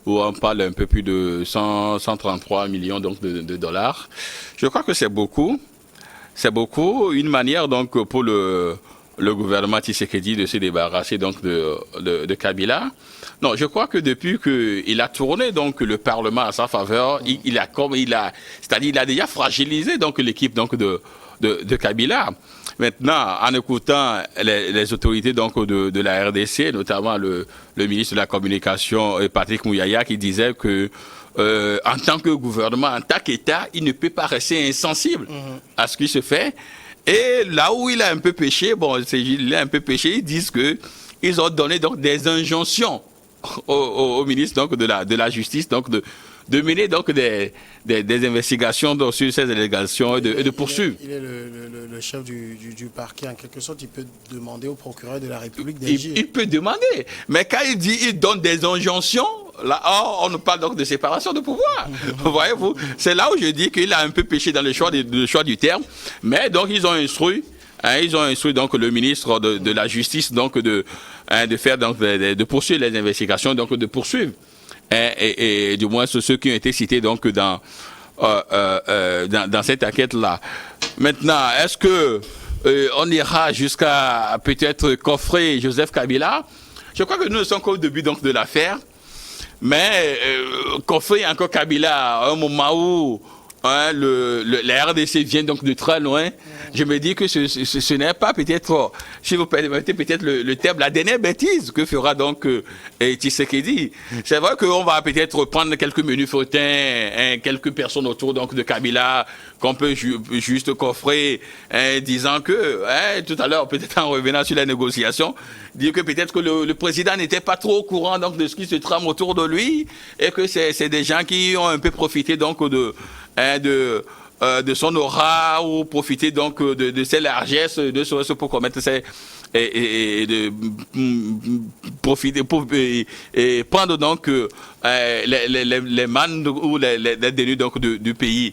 où on parle un peu plus de 133 millions donc, de dollars. Je crois que c'est beaucoup. C'est beaucoup. Une manière donc pour le gouvernement Tshisekedi de se débarrasser donc de Kabila. Non, je crois que depuis qu'il a tourné donc le Parlement à sa faveur, il a déjà fragilisé donc l'équipe donc de Kabila. Maintenant, en écoutant les autorités donc de la RDC, notamment le ministre de la Communication, Patrick Mouyaya, qui disait que en tant que gouvernement, en tant qu'État, il ne peut pas rester insensible à ce qui se fait. Et là où il a un peu péché, ils disent que ils ont donné donc des injonctions au ministre donc de la Justice donc de mener donc des investigations donc, sur ces allégations et de poursuivre. Il est le chef du parquet, en quelque sorte. Il peut demander au procureur de la République d'agir. Il peut demander, mais quand il dit il donne des injonctions, là, on ne parle donc de séparation de pouvoir. Voyez-vous, c'est là où je dis qu'il a un peu péché dans le choix du terme. Mais donc ils ont instruit donc le ministre de la Justice donc de faire donc de poursuivre les investigations, donc de poursuivre. Et du moins ceux qui ont été cités donc dans cette enquête-là. Maintenant, est-ce que on ira jusqu'à peut-être coffrer Joseph Kabila? Je crois que nous ne sommes qu'au début donc de l'affaire, mais coffrer encore Kabila à un moment où la RDC vient donc de très loin. Je me dis que ce n'est pas peut-être, si vous permettez peut-être le terme, la dernière bêtise que fera donc Tshisekedi. C'est vrai qu'on va peut-être prendre quelques menus fautins, quelques personnes autour donc de Kabila qu'on peut juste coffrer, disant que, tout à l'heure, peut-être en revenant sur la négociation, dire que peut-être que le président n'était pas trop au courant donc de ce qui se trame autour de lui et que c'est des gens qui ont un peu profité donc de son aura ou profiter donc de ses largesses, de ce pour commettre et de profiter et prendre donc les mannes ou les détenus donc du pays.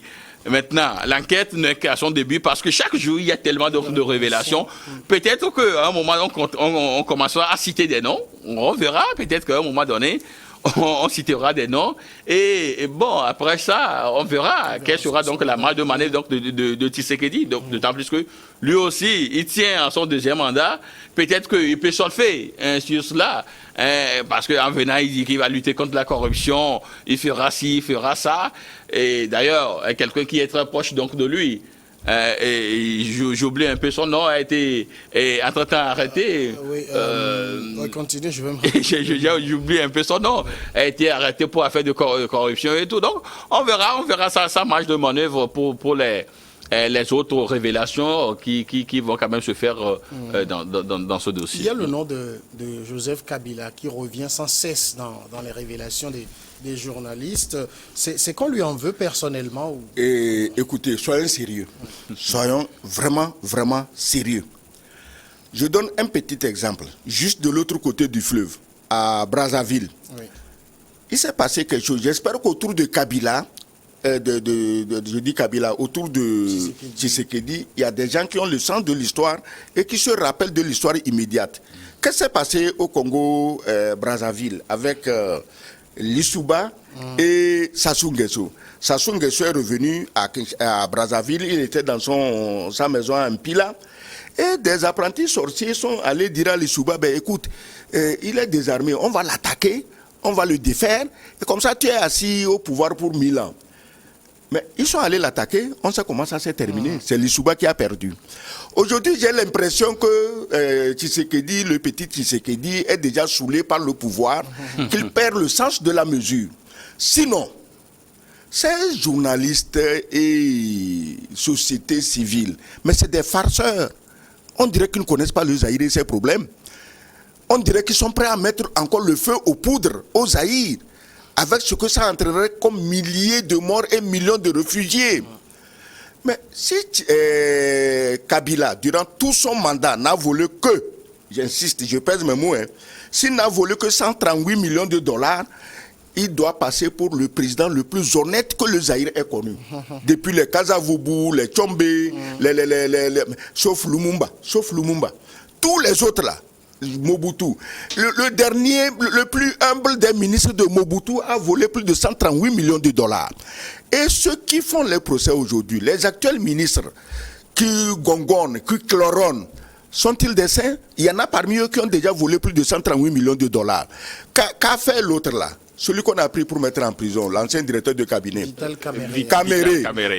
Maintenant, l'enquête n'est qu'à son début parce que chaque jour il y a tellement de révélations. Peut-être qu'à un moment on commencera à citer des noms. On verra peut-être qu'à un moment donné on citera des noms et bon, après ça, on verra quelle sera donc la marge de manœuvre donc de Tshisekedi. D'autant plus que lui aussi, il tient à son deuxième mandat. Peut-être qu'il peut surfer sur cela, parce qu'en venant, il dit qu'il va lutter contre la corruption, il fera ci, il fera ça. Et d'ailleurs, quelqu'un qui est très proche donc de lui, et j'oublie un peu son nom, a été entre-temps arrêté. Continue, je vais me j'oublie un peu son nom, a été arrêté pour affaire de corruption et tout. Donc, on verra sa marge de manœuvre pour les les autres révélations qui vont quand même se faire dans ce dossier. Il y a le nom de Joseph Kabila qui revient sans cesse dans les révélations des journalistes. C'est qu'on lui en veut personnellement ou... Et écoutez, soyons sérieux. Soyons vraiment, vraiment sérieux. Je donne un petit exemple. Juste de l'autre côté du fleuve, à Brazzaville. Oui. Il s'est passé quelque chose. J'espère qu'autour de Kabila, je dis Kabila, autour de Tshisekedi, il y a des gens qui ont le sens de l'histoire et qui se rappellent de l'histoire immédiate. Qu'est-ce qui s'est passé au Congo, Brazzaville, avec Lissouba et Sassou Nguesso? Sassou Nguesso est revenu à Brazzaville, il était dans sa maison à Mpila, et des apprentis sorciers sont allés dire à Lissouba, ben écoute, il est désarmé, on va l'attaquer, on va le défaire, et comme ça tu es assis au pouvoir pour 1000 ans. Mais ils sont allés l'attaquer, on sait comment ça s'est terminé. C'est Lissouba qui a perdu. Aujourd'hui, j'ai l'impression que Tshisekedi, le petit Tshisekedi, est déjà saoulé par le pouvoir, qu'il perd le sens de la mesure. Sinon, ces journalistes et sociétés civiles, mais c'est des farceurs. On dirait qu'ils ne connaissent pas le Zaïre et ses problèmes. On dirait qu'ils sont prêts à mettre encore le feu aux poudres, au Zaïre, avec ce que ça entraînerait comme milliers de morts et millions de réfugiés. Mais si Kabila, durant tout son mandat, n'a volé que, j'insiste, je pèse mes mots, s'il n'a volé que 138 millions de dollars, il doit passer pour le président le plus honnête que le Zaïre ait connu. Depuis les Kasavubu, les Tchombe, sauf Lumumba. Tous les autres là, Mobutu. Le dernier, le plus humble des ministres de Mobutu a volé plus de 138 millions de dollars. Et ceux qui font les procès aujourd'hui, les actuels ministres qui gongonnent, qui chloronnent, sont-ils des saints? Il y en a parmi eux qui ont déjà volé plus de 138 millions de dollars. Qu'a fait l'autre là? Celui qu'on a pris pour mettre en prison, l'ancien directeur de cabinet.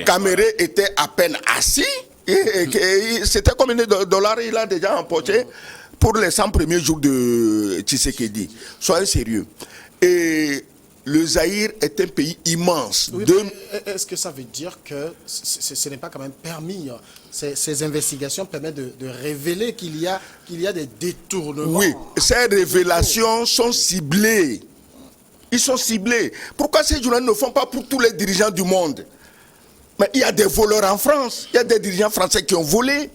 Caméré était à peine assis. C'était combien de dollars il a déjà empoché pour les 100 premiers jours de Tshisekedi? Soyez sérieux. Et le Zaïre est un pays immense. Oui, est-ce que ça veut dire que ce n'est pas quand même permis? Ces investigations permettent de révéler qu'il y a des détournements. Oui, ces révélations sont ciblées. Ils sont ciblés. Pourquoi ces journalistes ne font pas pour tous les dirigeants du monde? Mais il y a des voleurs en France. Il y a des dirigeants français qui ont volé.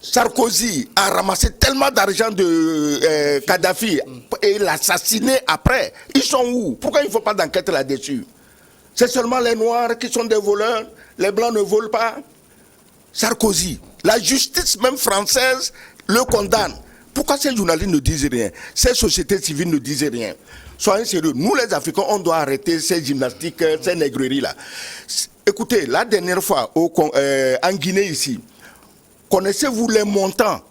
Sarkozy a ramassé tellement d'argent de Kadhafi et l'assassiné après. Ils sont où? Pourquoi il ne faut pas d'enquête là-dessus? C'est seulement les Noirs qui sont des voleurs. Les Blancs ne volent pas. Sarkozy, la justice même française le condamne. Pourquoi ces journalistes ne disent rien? Ces sociétés civiles ne disent rien? Soyez sérieux. Nous, les Africains, on doit arrêter ces gymnastiques, ces nègreries-là. Écoutez, la dernière fois, en Guinée ici, connaissez-vous les montants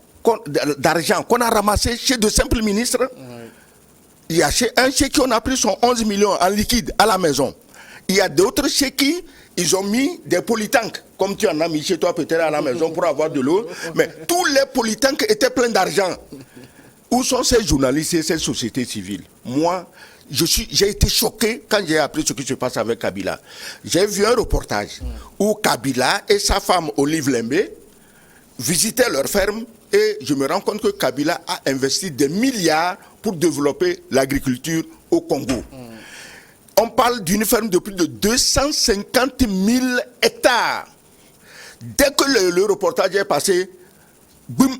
d'argent qu'on a ramassé chez de simples ministres? Il y a un chez qui on a pris son 11 millions en liquide à la maison. Il y a d'autres chez qui ils ont mis des polytanks, comme tu en as mis chez toi peut-être à la maison pour avoir de l'eau. Mais tous les polytanks étaient pleins d'argent. Où sont ces journalistes et ces sociétés civiles? Moi, j'ai été choqué quand j'ai appris ce qui se passe avec Kabila. J'ai vu un reportage où Kabila et sa femme Olive Lembe visitaient leur ferme et je me rends compte que Kabila a investi des milliards pour développer l'agriculture au Congo. On parle d'une ferme de plus de 250 000 hectares. Dès que le reportage est passé, boum,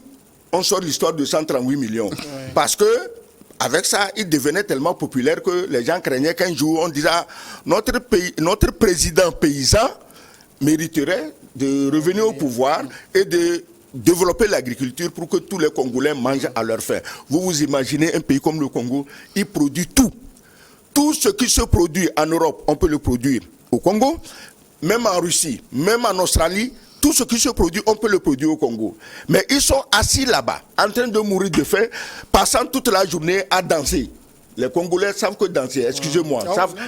on sort l'histoire de 138 millions. Parce que, avec ça, il devenait tellement populaire que les gens craignaient qu'un jour, on disait, notre président paysan mériterait de revenir au pouvoir et de développer l'agriculture pour que tous les Congolais mangent à leur faim. Vous vous imaginez un pays comme le Congo, il produit tout. Tout ce qui se produit en Europe, on peut le produire au Congo, même en Russie, même en Australie. Tout ce qui se produit, on peut le produire au Congo. Mais ils sont assis là-bas, en train de mourir de faim, passant toute la journée à danser. Les Congolais savent que danser, excusez-moi,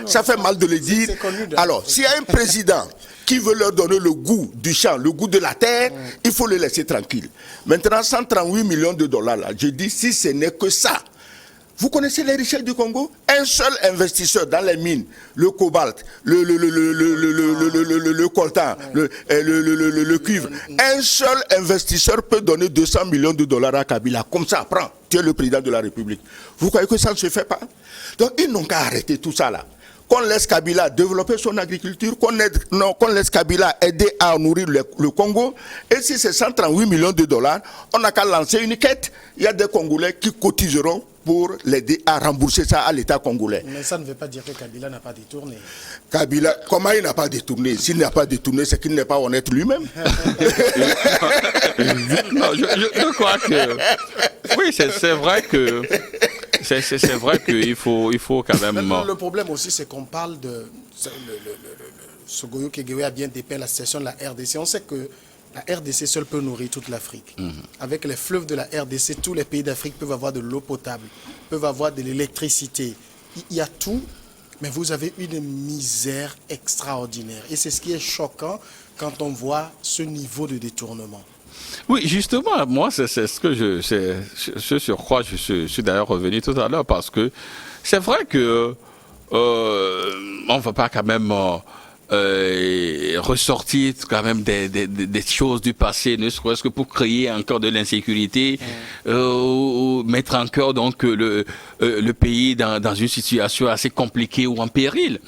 ça fait mal de le dire. Alors, s'il y a un président qui veut leur donner le goût du champ, le goût de la terre, il faut le laisser tranquille. Maintenant, 138 millions de dollars, là, je dis, si ce n'est que ça, Vous connaissez les richesses du Congo? Un seul investisseur dans les mines, le cobalt, le coltan, le cuivre, un seul investisseur peut donner 200 millions de dollars à Kabila. Comme ça, prends, tu es le président de la République. Vous croyez que ça ne se fait pas? Donc ils n'ont qu'à arrêter tout ça là. Qu'on laisse Kabila développer son agriculture, qu'on laisse Kabila aider à nourrir le Congo. Et si c'est 138 millions de dollars, on n'a qu'à lancer une quête. Il y a des Congolais qui cotiseront pour l'aider à rembourser ça à l'État congolais. Mais ça ne veut pas dire que Kabila n'a pas détourné. Kabila, comment il n'a pas détourné? S'il n'a pas détourné, c'est qu'il n'est pas honnête lui-même. Non, je crois que... Oui, c'est vrai que... C'est vrai qu'il faut quand même... Le problème aussi, c'est qu'on parle de... Sogoyo Kegewe a bien dépeint la situation de la RDC. On sait que la RDC seule peut nourrir toute l'Afrique. Avec les fleuves de la RDC, tous les pays d'Afrique peuvent avoir de l'eau potable, peuvent avoir de l'électricité. Il y a tout, mais vous avez une misère extraordinaire. Et c'est ce qui est choquant quand on voit ce niveau de détournement. Oui, justement, moi, c'est ce sur quoi je suis d'ailleurs revenu tout à l'heure, parce que c'est vrai que on ne va pas quand même ressortir quand même des choses du passé, ne serait-ce que pour créer encore de l'insécurité, ou mettre en cœur donc le pays dans une situation assez compliquée ou en péril.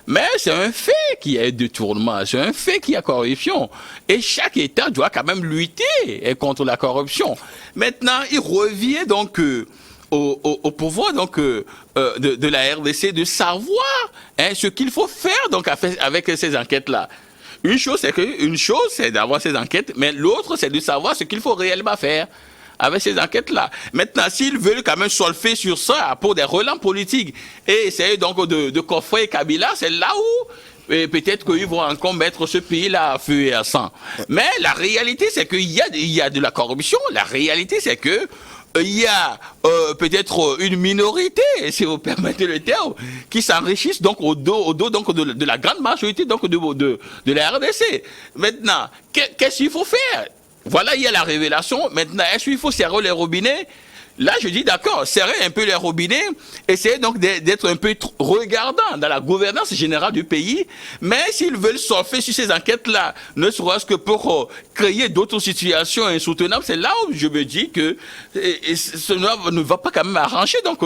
Mais c'est un fait qu'il y a détournement, c'est un fait qu'il y a corruption. Et chaque État doit quand même lutter contre la corruption. Maintenant, il revient donc au pouvoir donc de la RDC de savoir ce qu'il faut faire donc avec ces enquêtes-là. Une chose, c'est d'avoir ces enquêtes, mais l'autre, c'est de savoir ce qu'il faut réellement faire avec ces enquêtes-là. Maintenant, s'ils veulent quand même solfer sur ça pour des relents politiques et essayer donc de coffrer Kabila, c'est là où peut-être qu'ils vont encore mettre ce pays-là à feu et à sang. Mais la réalité, c'est qu'il y a de la corruption. La réalité, c'est que il y a peut-être une minorité, si vous permettez le terme, qui s'enrichissent donc au dos donc de la grande majorité donc de la RDC. Maintenant, qu'est-ce qu'il faut faire? Voilà, il y a la révélation. Maintenant, est-ce qu'il faut serrer les robinets? Là, je dis d'accord, serrer un peu les robinets, essayer donc d'être un peu regardant dans la gouvernance générale du pays. Mais s'ils veulent surfer sur ces enquêtes-là, ne serait-ce que pour créer d'autres situations insoutenables, c'est là où je me dis que cela ne va pas quand même arranger donc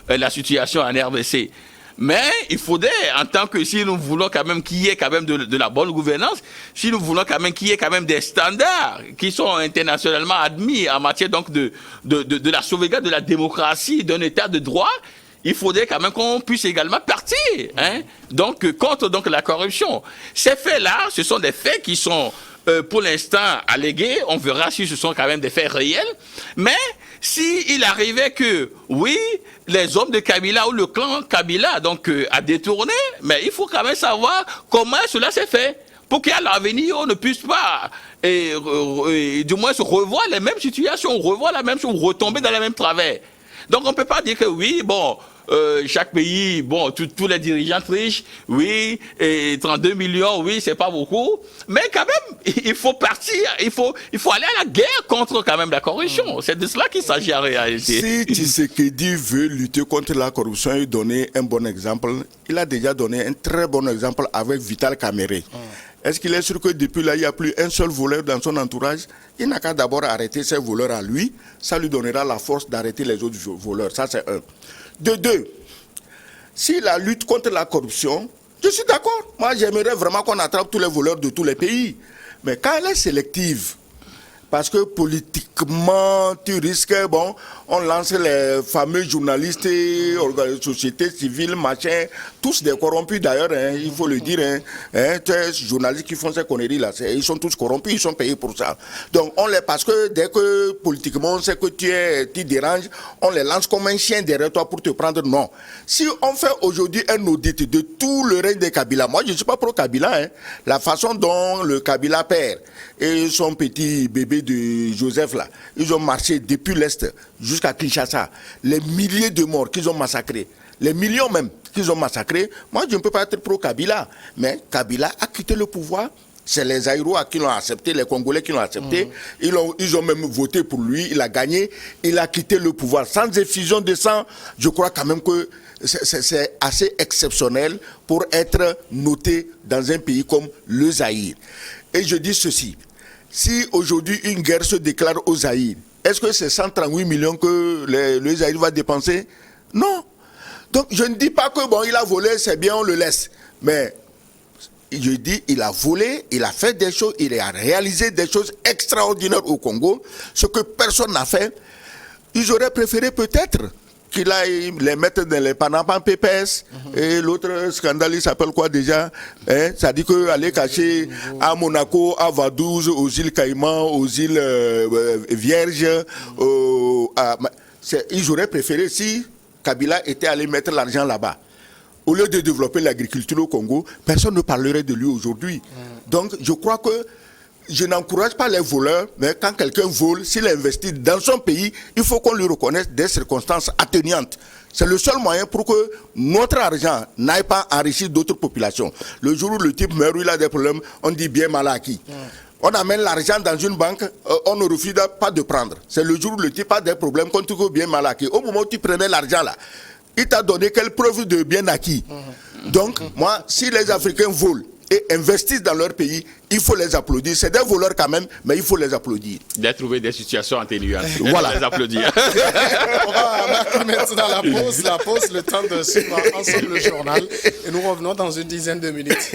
la situation en RDC. Mais il faudrait, en tant que si nous voulons quand même qu'il y ait quand même de la bonne gouvernance, si nous voulons quand même qu'il y ait quand même des standards qui sont internationalement admis en matière donc de la sauvegarde de la démocratie, d'un état de droit, il faudrait quand même qu'on puisse également partir, donc contre donc la corruption. Ces faits-là, ce sont des faits qui sont pour l'instant allégués. On verra si ce sont quand même des faits réels. Mais s'il arrivait que, oui, les hommes de Kabila ou le clan Kabila donc a détourné, mais il faut quand même savoir comment cela s'est fait. Pour qu'à l'avenir, on ne puisse pas, du moins, se revoir les mêmes situations, revoir la même chose, retomber dans les mêmes travers. Donc on ne peut pas dire que oui, bon, chaque pays, bon, tous les dirigeants trichent, oui, et 32 millions, oui, c'est pas beaucoup, mais quand même, il faut partir, il faut aller à la guerre contre quand même la corruption. C'est de cela qu'il s'agit en réalité. Si Tshisekedi veut lutter contre la corruption et donner un bon exemple, il a déjà donné un très bon exemple avec Vital Kamerhe. Est-ce qu'il est sûr que depuis là, il n'y a plus un seul voleur dans son entourage? Il n'a qu'à d'abord arrêter ses voleurs à lui. Ça lui donnera la force d'arrêter les autres voleurs. Ça, c'est un. De deux, si la lutte contre la corruption, je suis d'accord. Moi, j'aimerais vraiment qu'on attrape tous les voleurs de tous les pays. Mais quand elle est sélective, parce que politiquement, tu risques, bon, on lance les fameux journalistes, sociétés civiles, machin, tous des corrompus d'ailleurs, il faut le dire, ces journalistes qui font ces conneries-là, ils sont tous corrompus, ils sont payés pour ça. Donc, parce que dès que politiquement, on sait que tu déranges, on les lance comme un chien derrière toi pour te prendre, non. Si on fait aujourd'hui un audit de tout le règne de Kabila, moi je ne suis pas pro Kabila, la façon dont le Kabila père et son petit bébé de Joseph là, ils ont marché depuis l'Est jusqu'à Kinshasa, les milliers de morts qu'ils ont massacrés, les millions même qu'ils ont massacrés, moi je ne peux pas être pro Kabila, mais Kabila a quitté le pouvoir C'est les Zaïrois qui l'ont accepté, les Congolais qui l'ont accepté. Ils ont même voté pour lui, il a gagné, il a quitté le pouvoir. Sans effusion de sang, je crois quand même que c'est assez exceptionnel pour être noté dans un pays comme le Zaïre. Et je dis ceci, si aujourd'hui une guerre se déclare au Zaïre, est-ce que c'est 138 millions que le Zaïre va dépenser? Non. Donc je ne dis pas que bon, il a volé, c'est bien, on le laisse. Mais je dis, il a volé, il a fait des choses, il a réalisé des choses extraordinaires au Congo, ce que personne n'a fait. Ils auraient préféré peut-être qu'il aille les mettre dans les Panama Papers. Et l'autre scandale, il s'appelle quoi déjà? Ça dit qu'aller cacher à Monaco, à Vaduz, aux îles Caïmans, aux îles Vierges. Ils auraient préféré si Kabila était allé mettre l'argent là-bas. Au lieu de développer l'agriculture au Congo, personne ne parlerait de lui aujourd'hui. Donc, je crois que je n'encourage pas les voleurs, mais quand quelqu'un vole, s'il investit dans son pays, il faut qu'on lui reconnaisse des circonstances atténuantes. C'est le seul moyen pour que notre argent n'aille pas enrichir d'autres populations. Le jour où le type meurt, il a des problèmes, on dit bien mal acquis. On amène l'argent dans une banque, on ne refuse pas de prendre. C'est le jour où le type a des problèmes, quand tu veux bien mal acquis. Au moment où tu prenais l'argent là, il t'a donné quelle preuve de bien acquis. Donc, moi, si les Africains volent et investissent dans leur pays, il faut les applaudir. C'est des voleurs quand même, mais il faut les applaudir. De trouver des situations atténuantes. Voilà. Les applaudir. On va marquer maintenant la pause, le temps de suivre ensemble le journal. Et nous revenons dans une dizaine de minutes.